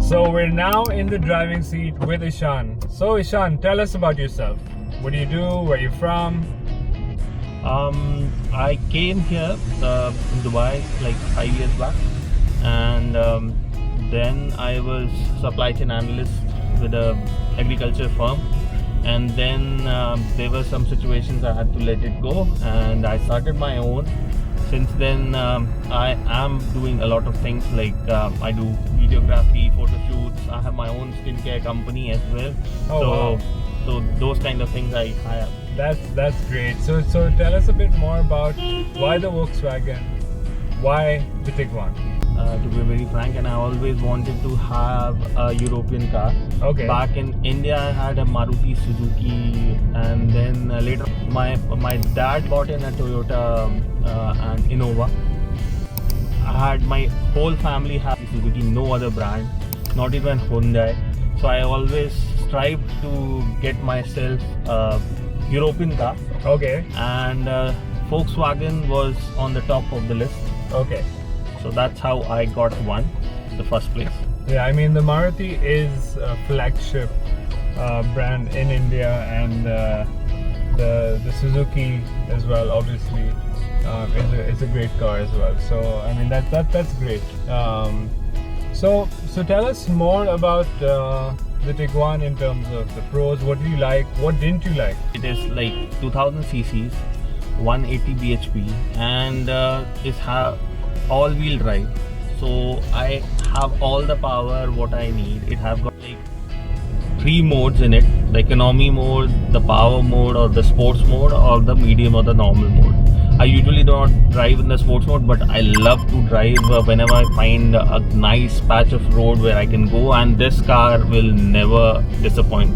So we're now in the driving seat with Ishan. So Ishan, tell us about yourself. What do you do? Where are you from? I came here in Dubai like 5 years back, and then I was supply chain analyst with a agriculture firm, and then there were some situations I had to let it go, and I started my own. Since then, I am doing a lot of things like I do videography, photo shoots. I have my own skincare company as well. Oh, So those kind of things I have. That's great. So tell us a bit more about why the Volkswagen, why the Tiguan. To be very frank, and I always wanted to have a European car. Okay. Back in India, I had a Maruti Suzuki, and then later my dad bought in a Toyota and Innova. I had my whole family have Suzuki, no other brand, not even Hyundai. So I always strived to get myself a European car, Okay. and Volkswagen was on the top of the list. Okay. So that's how I got one, the first place. Yeah, I mean the Maruti is a flagship brand in India, and the Suzuki as well, obviously, is a great car as well. So I mean that's great. So tell us more about the Tiguan in terms of the pros. What do you like? What didn't you like? It is like 2000 cc's, 180 bhp, and it's all-wheel drive. So I have all the power what I need. It have got like 3 modes in it: the economy mode, the power mode, or the sports mode, or the medium or the normal mode. I usually do not drive in the sports mode, but I love to drive whenever I find a nice patch of road where I can go, and this car will never disappoint.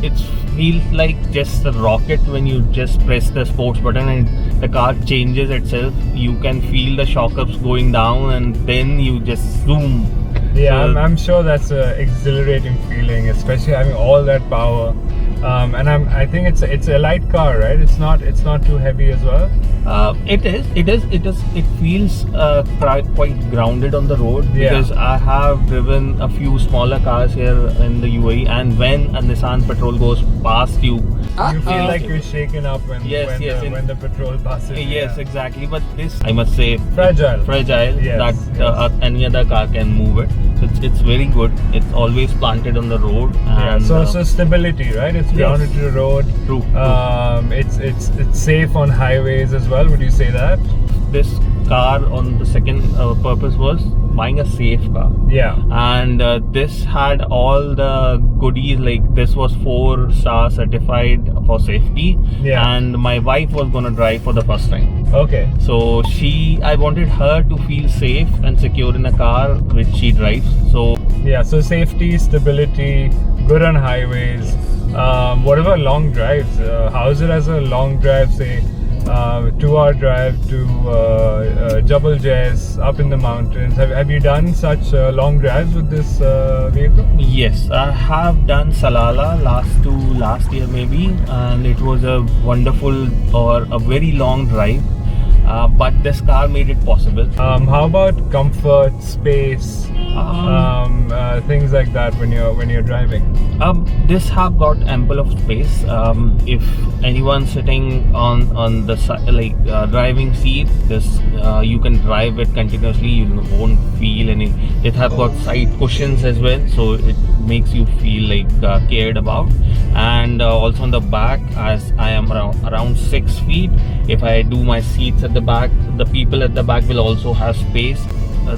It feels like just a rocket when you just press the sports button and the car changes itself. You can feel the shock ups going down, and then you just zoom. Yeah, So- I'm sure that's an exhilarating feeling, especially having all that power. And I think it's a light car, right? It's not too heavy as well. It feels quite grounded on the road, Yeah. because I have driven a few smaller cars here in the UAE, and when a Nissan Patrol goes past you, You feel like you're shaken up when Yes, yes, when the patrol passes. yes, yeah. exactly. But this, I must say, Fragile. fragile Yes, that yes. any other car can move it. So it's very good. It's always planted on the road, Yeah, and so stability, right? It's grounded to the road. True. It's safe on highways as well. Would you say that? This car on the second purpose was buying a safe car. Yeah. And this had all the goodies, like this was 4-star certified for safety. Yeah. And my wife was gonna drive for the first time, Okay. so I wanted her to feel safe and secure in a car which she drives. So Yeah. So safety, stability, good on highways. What about long drives? How is it as a long drive? Say, 2-hour drive to Jabal Jais up in the mountains. Have you done such long drives with this vehicle? yes, I have done Salalah last year maybe, and it was a wonderful or a very long drive. But this car made it possible. How about comfort, space, things like that when you're driving? This have got ample of space. If anyone sitting on the driving seat, this you can drive it continuously. You won't feel any. It have got side cushions as well, so it makes you feel like cared about. And also on the back, as I am around 6 feet, if I do my seats at the back, the people at the back will also have space.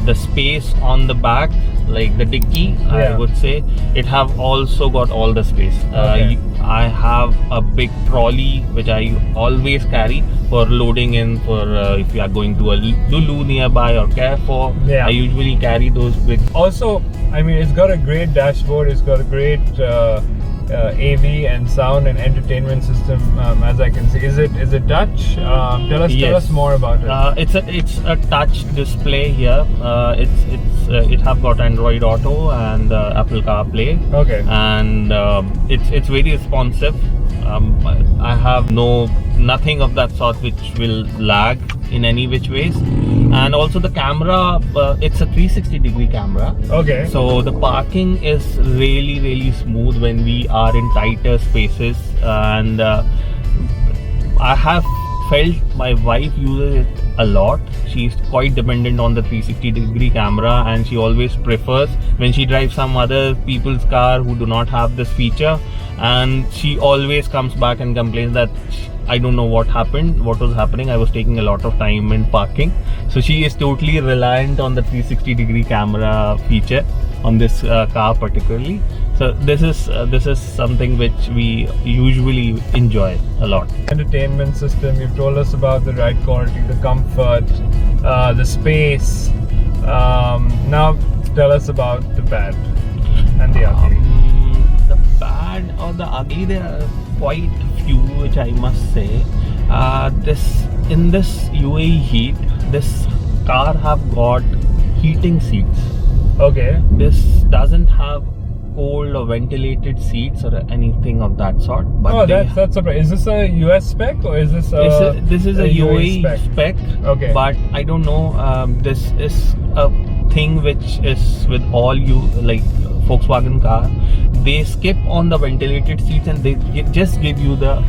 The space on the back, like the dicky, I Yeah. would say, it have also got all the space. Okay. I have a big trolley which I always carry for loading in for if you are going to a Lulu nearby or Carrefour. Yeah. I usually carry those big. Also, I mean, it's got a great dashboard. It's got a great AV and sound and entertainment system, as I can see. Is it touch? Tell Yes. us more about it. It's a touch display here. It have got Android Auto and Apple CarPlay. Okay. And it's very responsive. I have nothing of that sort which will lag in any which ways. And also the camera, it's a 360-degree camera. Okay. So the parking is really smooth when we are in tighter spaces, and I have felt my wife uses it a lot. She's quite dependent on the 360-degree camera, and she always prefers when she drives some other people's car who do not have this feature, and she always comes back and complains that I don't know what was happening. I was taking a lot of time in parking. So she is totally reliant on the 360-degree camera feature on this car particularly. So this is something which we usually enjoy a lot. Entertainment system, you've told us about the ride quality, the comfort, the space. Now tell us about the bad and the ugly. The bad or the ugly, there are quite few which I must say. In this UAE heat, this car have got heating seats. Okay. This doesn't have cold or ventilated seats or anything of that sort. But that's surprising. Is this a US spec or is this a this is a UAE spec? Okay. But I don't know. This is a thing which is with all like Volkswagen car. They skip on the ventilated seats and they just give you the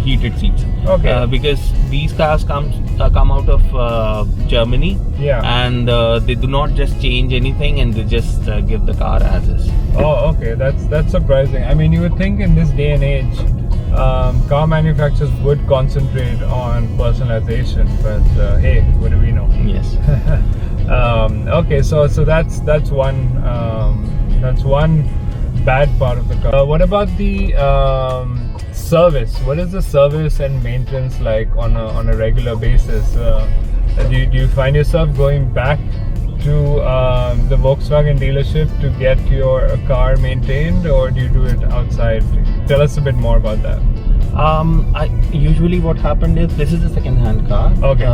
heated seats. Okay. Because these cars come out of Germany. Yeah. And they do not just change anything, and they just give the car as is. Oh, okay. That's surprising. I mean, you would think in this day and age, car manufacturers would concentrate on personalization, but hey, what do we know? Yes. Okay, so that's one bad part of the car. What about the service? What is the service and maintenance like on a regular basis? Do you find yourself going back to the Volkswagen dealership to get your car maintained, or do you do it outside? Tell us a bit more about that. Usually what happened is, this is a second-hand car. Okay.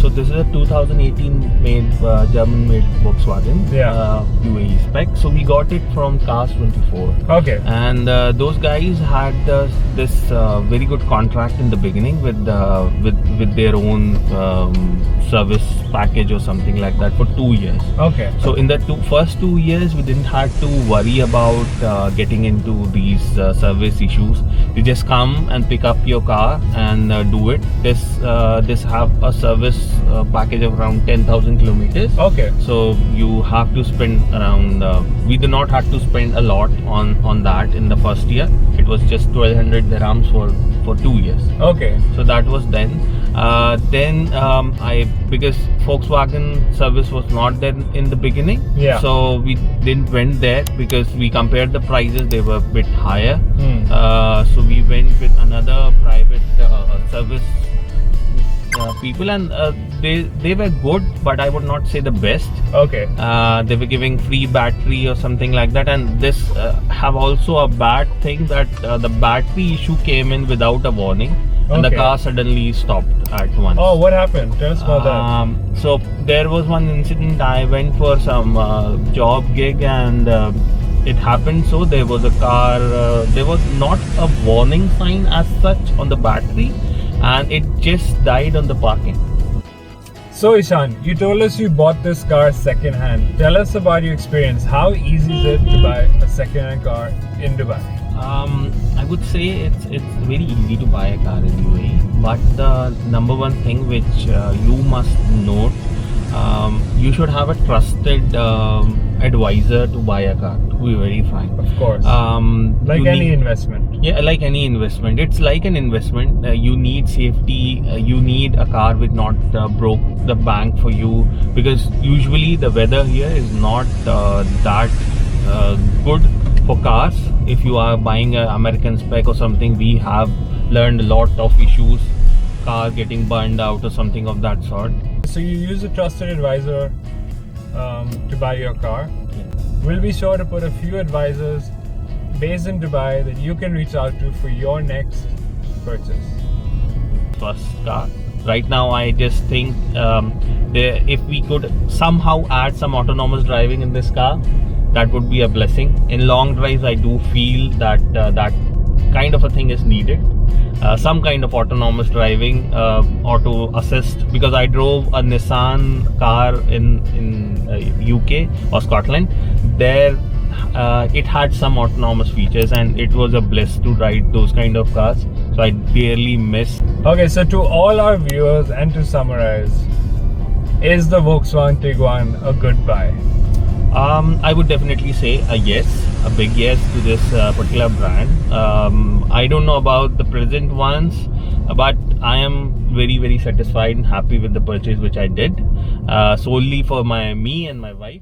So this is a 2018 made German-made Volkswagen. Yeah. UAE spec. So we got it from Cars 24. Okay. And those guys had this very good contract in the beginning with their own service package or something like that for 2 years. Okay. So in the first 2 years, we didn't have to worry about getting into these service issues. You just come and pick up your car and do it. This have a service package of around 10,000 kilometers. Okay. So you have to spend around. We do not have to spend a lot on that in the first year. It was just 1,200 dirhams for 2 years. Okay. So that was then. Because Volkswagen service was not there in the beginning. Yeah. So we didn't went there because we compared the prices. They were a bit higher. So we went with another private service people, and they were good, but I would not say the best. Okay. They were giving free battery or something like that, and this have also a bad thing that the battery issue came in without a warning, and the car suddenly stopped at once. Oh, what happened? Tell us about that. So there was one incident. I went for some job gig, and it happened. So there was a car. There was not a warning sign as such on the battery, and it just died on the parking. So Ishan, you told us you bought this car second hand. Tell us about your experience. How easy is it to buy a second hand car in Dubai? I would say it's very easy to buy a car in UAE, but the number one thing which you must note, you should have a trusted advisor to buy a car, to be very frank. Of course. Like any investment. Yeah, like any investment. It's like an investment. You need safety. You need a car which not broke the bank for you, because usually the weather here is not that good for cars. If you are buying an American spec or something, we have learned a lot of issues, car getting burned out or something of that sort. So you use a trusted advisor to buy your car. Yeah. We'll be sure to put a few advisors based in Dubai that you can reach out to for your next purchase. First car. Right now, I just think if we could somehow add some autonomous driving in this car, that would be a blessing. In long drives, I do feel that that kind of a thing is needed. Some kind of autonomous driving, auto assist, because I drove a Nissan car in UK or Scotland. There it had some autonomous features, and it was a bliss to ride those kind of cars. So I dearly miss. Okay, so to all our viewers and to summarize, is the Volkswagen Tiguan a good buy? I would definitely say a yes, a big yes to this particular brand. I don't know about the present ones, but I am very satisfied and happy with the purchase which I did, solely for me and my wife.